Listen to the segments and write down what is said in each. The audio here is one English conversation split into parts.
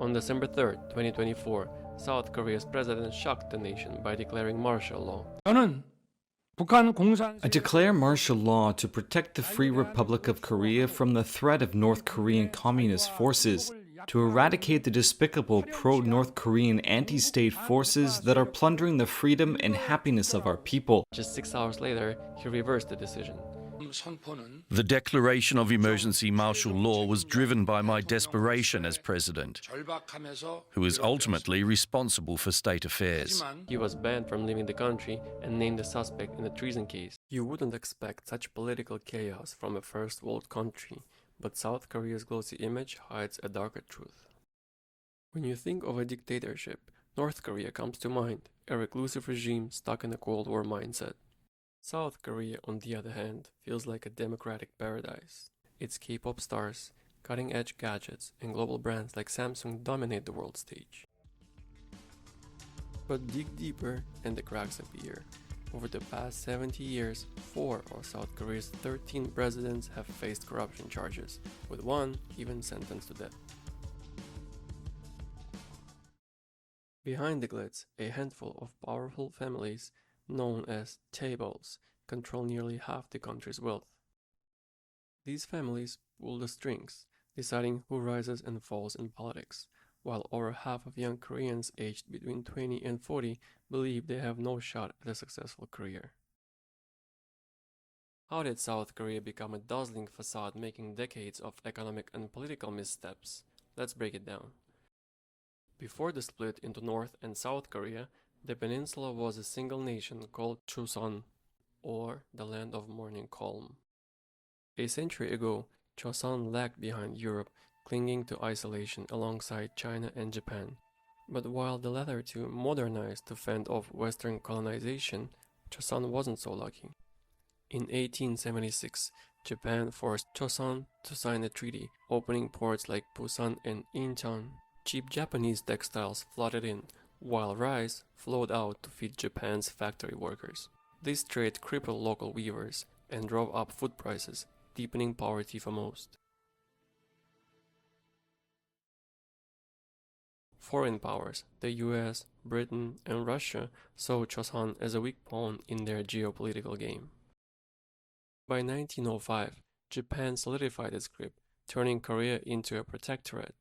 On December 3rd, 2024, South Korea's president shocked the nation by declaring martial law. 저는 북한 I declare martial law to protect the Free Republic of Korea from the threat of North Korean communist forces, to eradicate the despicable pro-North Korean anti-state forces that are plundering the freedom and happiness of our people. Just 6 hours later, he reversed the decision. The declaration of emergency martial law was driven by my desperation as president, who is ultimately responsible for state affairs. He was banned from leaving the country and named a suspect in a treason case. You wouldn't expect such political chaos from a first world country, but South Korea's glossy image hides a darker truth. When you think of a dictatorship, North Korea comes to mind, a reclusive regime stuck in a Cold War mindset. South Korea, on the other hand, feels like a democratic paradise. Its K-pop stars, cutting-edge gadgets, and global brands like Samsung dominate the world stage. But dig deeper and the cracks appear. Over the past 70 years, 4 of South Korea's 13 presidents have faced corruption charges, with one even sentenced to death. Behind the glitz, a handful of powerful families, known as chaebols, control nearly half the country's wealth. These families pull the strings, deciding who rises and falls in politics, while over half of young Koreans aged between 20 and 40 believe they have no shot at a successful career. How did South Korea become a dazzling facade making decades of economic and political missteps? Let's break it down. Before the split into North and South Korea, the peninsula was a single nation called Chosun, or the land of morning calm. A century ago, Chosun lagged behind Europe, clinging to isolation alongside China and Japan. But while the latter two modernized to fend off Western colonization, Chosun wasn't so lucky. In 1876, Japan forced Chosun to sign a treaty, opening ports like Busan and Incheon. Cheap Japanese textiles flooded in, while rice flowed out to feed Japan's factory workers. This trade crippled local weavers and drove up food prices, deepening poverty for most. Foreign powers, the US, Britain, and Russia, saw Chosun as a weak pawn in their geopolitical game. By 1905, Japan solidified its grip, turning Korea into a protectorate.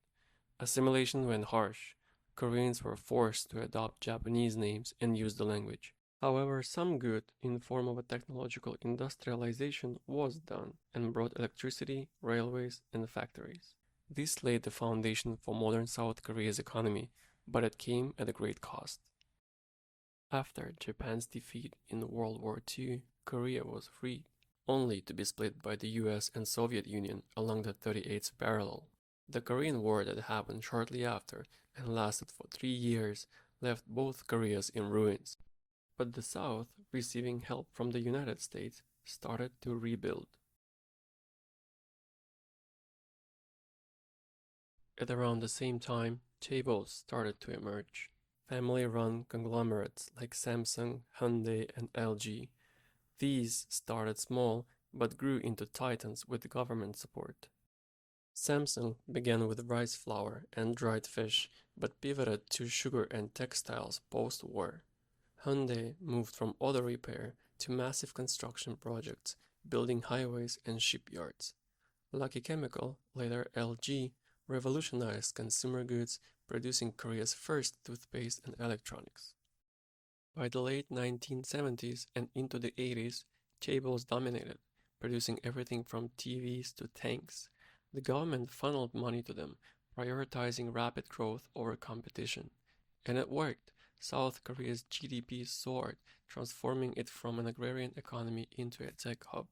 Assimilation went harsh. Koreans were forced to adopt Japanese names and use the language. However, some good in the form of a technological industrialization was done and brought electricity, railways, and factories. This laid the foundation for modern South Korea's economy, but it came at a great cost. After Japan's defeat in World War II, Korea was freed, only to be split by the US and Soviet Union along the 38th parallel. The Korean War that happened shortly after and lasted for 3 years left both Koreas in ruins. But the South, receiving help from the United States, started to rebuild. At around the same time, chaebols started to emerge. Family-run conglomerates like Samsung, Hyundai, and LG. These started small but grew into titans with government support. Samsung began with rice flour and dried fish, but pivoted to sugar and textiles post-war. Hyundai moved from auto repair to massive construction projects, building highways and shipyards. Lucky Chemical, later LG, revolutionized consumer goods, producing Korea's first toothpaste and electronics. By the late 1970s and into the 80s, chaebols dominated, producing everything from TVs to tanks. The government funneled money to them, prioritizing rapid growth over competition. And it worked. South Korea's GDP soared, transforming it from an agrarian economy into a tech hub.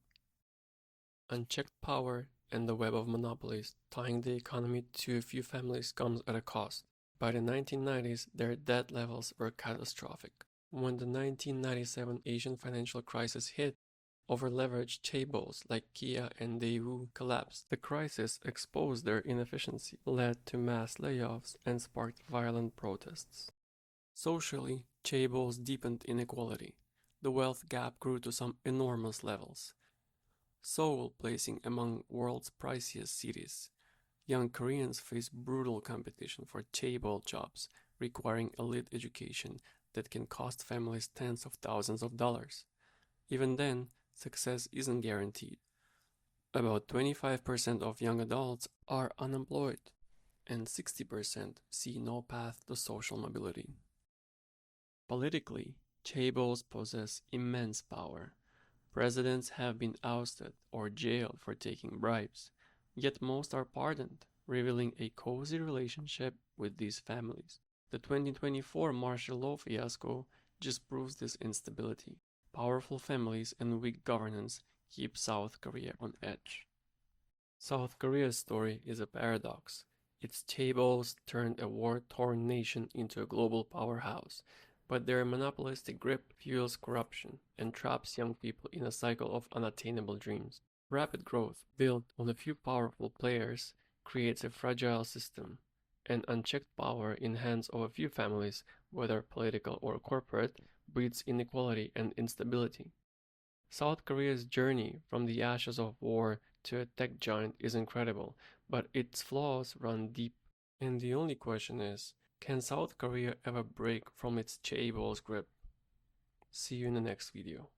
Unchecked power and the web of monopolies tying the economy to a few families comes at a cost. By the 1990s, their debt levels were catastrophic. When the 1997 Asian financial crisis hit, over-leveraged chaebols like Kia and Daewoo collapsed. The crisis exposed their inefficiency, led to mass layoffs, and sparked violent protests. Socially, chaebols deepened inequality. The wealth gap grew to some enormous levels. Seoul placing among world's priciest cities. Young Koreans face brutal competition for chaebol jobs, requiring elite education that can cost families tens of thousands of dollars. Even then, success isn't guaranteed. About 25% of young adults are unemployed, and 60% see no path to social mobility. Politically, chaebols possess immense power. Presidents have been ousted or jailed for taking bribes, yet most are pardoned, revealing a cozy relationship with these families. The 2024 martial law fiasco just proves this instability. Powerful families and weak governance keep South Korea on edge. South Korea's story is a paradox. Its chaebols turned a war-torn nation into a global powerhouse, but their monopolistic grip fuels corruption and traps young people in a cycle of unattainable dreams. Rapid growth, built on a few powerful players, creates a fragile system, and unchecked power in hands of a few families, whether political or corporate, breeds inequality and instability. South Korea's journey from the ashes of war to a tech giant is incredible, but its flaws run deep. And the only question is, can South Korea ever break from its chaebol's grip? See you in the next video.